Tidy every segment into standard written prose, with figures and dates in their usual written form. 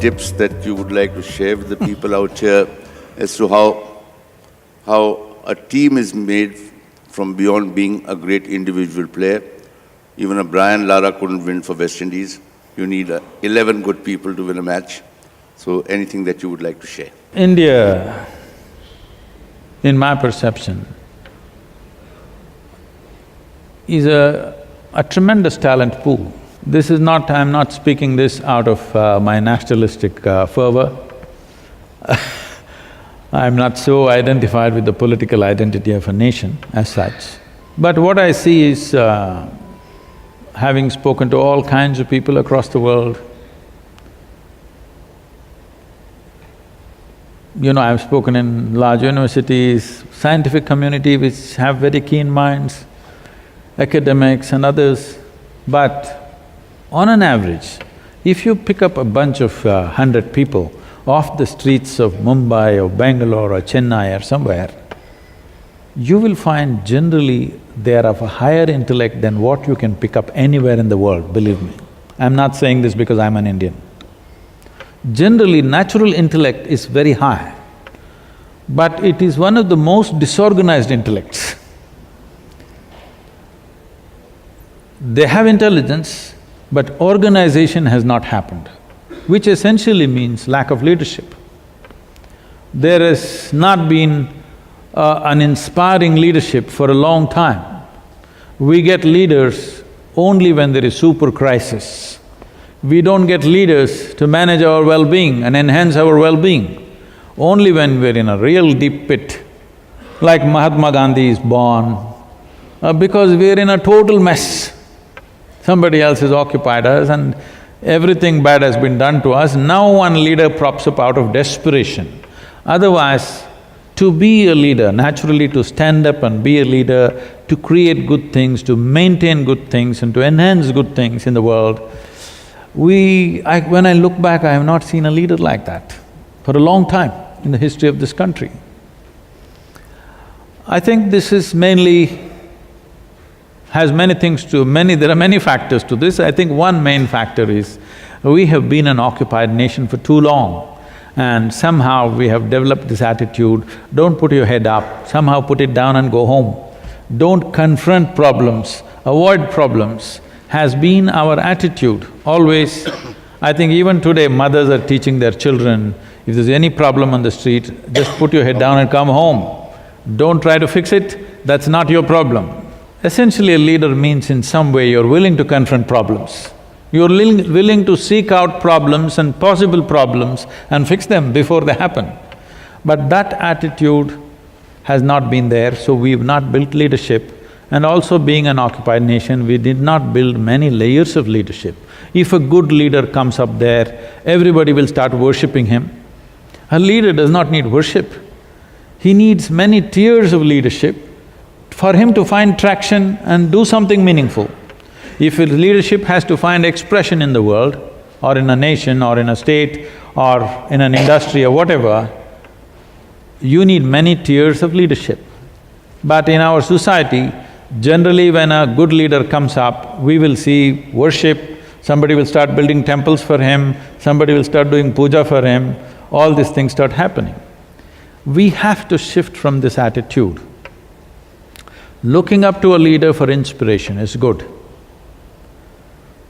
tips that you would like to share with the people out here as to how a team is made from beyond being a great individual player? Even a Brian Lara couldn't win for West Indies. You need 11 good people to win a match. So anything that you would like to share? India, in my perception, is a tremendous talent pool. This is not… I'm not speaking this out of my nationalistic fervor. I'm not so identified with the political identity of a nation as such. But what I see is, having spoken to all kinds of people across the world, I've spoken in large universities, scientific community which have very keen minds, academics and others, but on an average, if you pick up a bunch of 100 people off the streets of Mumbai or Bangalore or Chennai or somewhere, you will find generally they are of a higher intellect than what you can pick up anywhere in the world, believe me. I'm not saying this because I'm an Indian. Generally, natural intellect is very high, but it is one of the most disorganized intellects. They have intelligence, but organization has not happened, which essentially means lack of leadership. There has not been an inspiring leadership for a long time. We get leaders only when there is super crisis. We don't get leaders to manage our well-being and enhance our well-being. Only when we're in a real deep pit, like Mahatma Gandhi is born, because we're in a total mess. Somebody else has occupied us and everything bad has been done to us. Now one leader props up out of desperation. Otherwise, to be a leader, naturally to stand up and be a leader, to create good things, to maintain good things and to enhance good things in the world, when I look back, I have not seen a leader like that for a long time in the history of this country. I think this is mainly… has many things to… there are many factors to this. I think one main factor is we have been an occupied nation for too long and somehow we have developed this attitude, don't put your head up, somehow put it down and go home. Don't confront problems, avoid problems, has been our attitude always. I think even today mothers are teaching their children, if there's any problem on the street, just put your head down and come home. Don't try to fix it, that's not your problem. Essentially, a leader means in some way you're willing to confront problems. You're willing to seek out problems and possible problems and fix them before they happen. But that attitude has not been there, so we've not built leadership. And also being an occupied nation, we did not build many layers of leadership. If a good leader comes up there, everybody will start worshipping him. A leader does not need worship. He needs many tiers of leadership for him to find traction and do something meaningful. If his leadership has to find expression in the world, or in a nation, or in a state, or in an industry or whatever, you need many tiers of leadership. But in our society, generally when a good leader comes up, we will see worship, somebody will start building temples for him, somebody will start doing puja for him, all these things start happening. We have to shift from this attitude. Looking up to a leader for inspiration is good,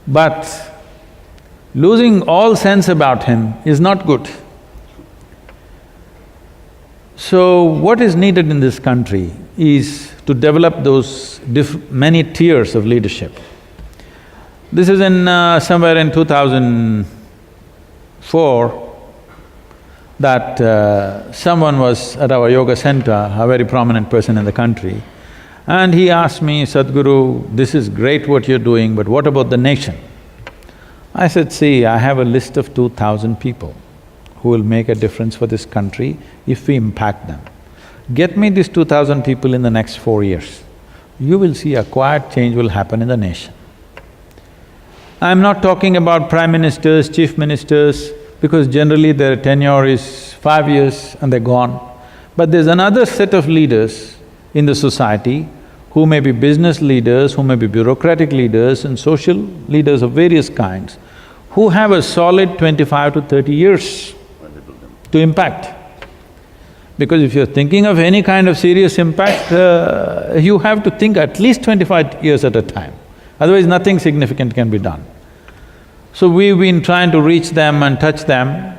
but losing all sense about him is not good. So, what is needed in this country is to develop those many tiers of leadership. This is in… somewhere in 2004 that someone was at our yoga center, a very prominent person in the country, and he asked me, Sadhguru, this is great what you're doing, but what about the nation? I said, see, I have a list of 2,000 people who will make a difference for this country if we impact them. Get me these 2,000 people in the next 4 years. You will see a quiet change will happen in the nation. I'm not talking about prime ministers, chief ministers, because generally their tenure is 5 years and they're gone. But there's another set of leaders in the society who may be business leaders, who may be bureaucratic leaders and social leaders of various kinds, who have a solid 25 to 30 years to impact. Because if you're thinking of any kind of serious impact, you have to think at least 25 years at a time, otherwise nothing significant can be done. So we've been trying to reach them and touch them.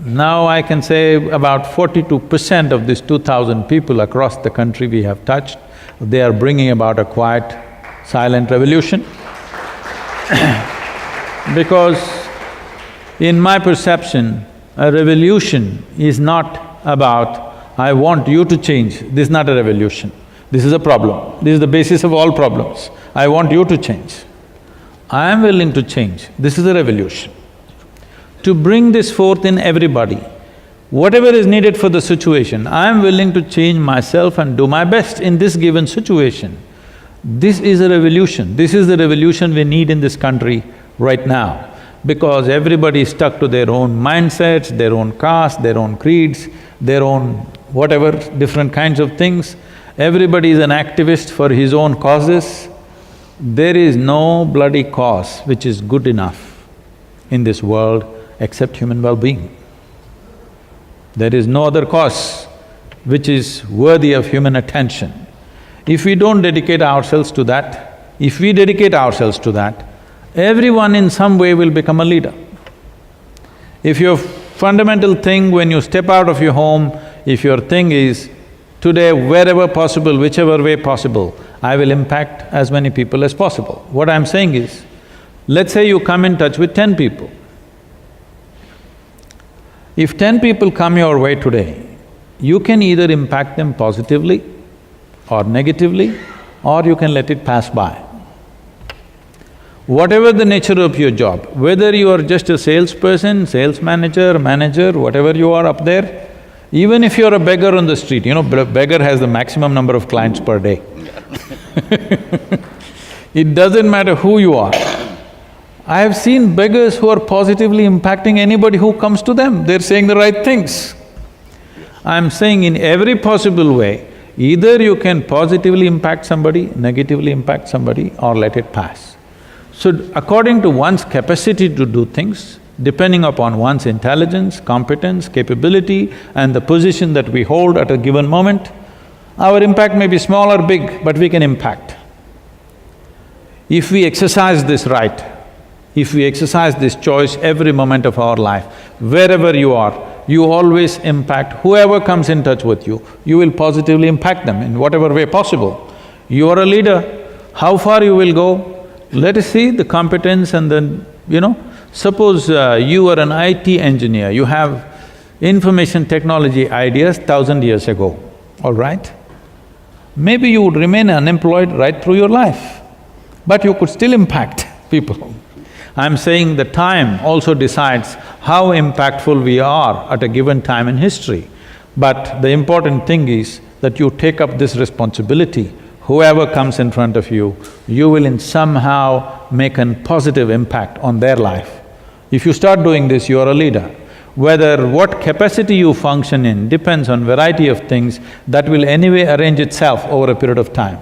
Now I can say about 42% of these 2,000 people across the country we have touched, they are bringing about a quiet, silent revolution. Because in my perception, a revolution is not about, I want you to change. This is not a revolution. This is a problem. This is the basis of all problems. I want you to change. I am willing to change. This is a revolution. To bring this forth in everybody, whatever is needed for the situation, I am willing to change myself and do my best in this given situation. This is a revolution. This is the revolution we need in this country right now, because everybody is stuck to their own mindsets, their own caste, their own creeds, their own whatever, different kinds of things. Everybody is an activist for his own causes. There is no bloody cause which is good enough in this world except human well-being. There is no other cause which is worthy of human attention. If we don't dedicate ourselves to that, if we dedicate ourselves to that, everyone in some way will become a leader. If your fundamental thing when you step out of your home, if your thing is, today wherever possible, whichever way possible, I will impact as many people as possible. What I'm saying is, let's say you come in touch with 10 people. If 10 people come your way today, you can either impact them positively or negatively, or you can let it pass by. Whatever the nature of your job, whether you are just a salesperson, sales manager, whatever you are up there, even if you're a beggar on the street, you know, beggar has the maximum number of clients per day. It doesn't matter who you are. I have seen beggars who are positively impacting anybody who comes to them, they're saying the right things. I'm saying in every possible way, either you can positively impact somebody, negatively impact somebody, or let it pass. So according to one's capacity to do things, depending upon one's intelligence, competence, capability and the position that we hold at a given moment, our impact may be small or big, but we can impact. If we exercise this right, if we exercise this choice every moment of our life, wherever you are, you always impact whoever comes in touch with you, you will positively impact them in whatever way possible. You are a leader, how far you will go, let us see the competence and then, suppose you are an IT engineer, you have information technology ideas 1,000 years ago, all right? Maybe you would remain unemployed right through your life, but you could still impact people. I'm saying the time also decides how impactful we are at a given time in history. But the important thing is that you take up this responsibility. Whoever comes in front of you, you will in somehow make a positive impact on their life. If you start doing this, you are a leader. Whether what capacity you function in depends on variety of things that will anyway arrange itself over a period of time.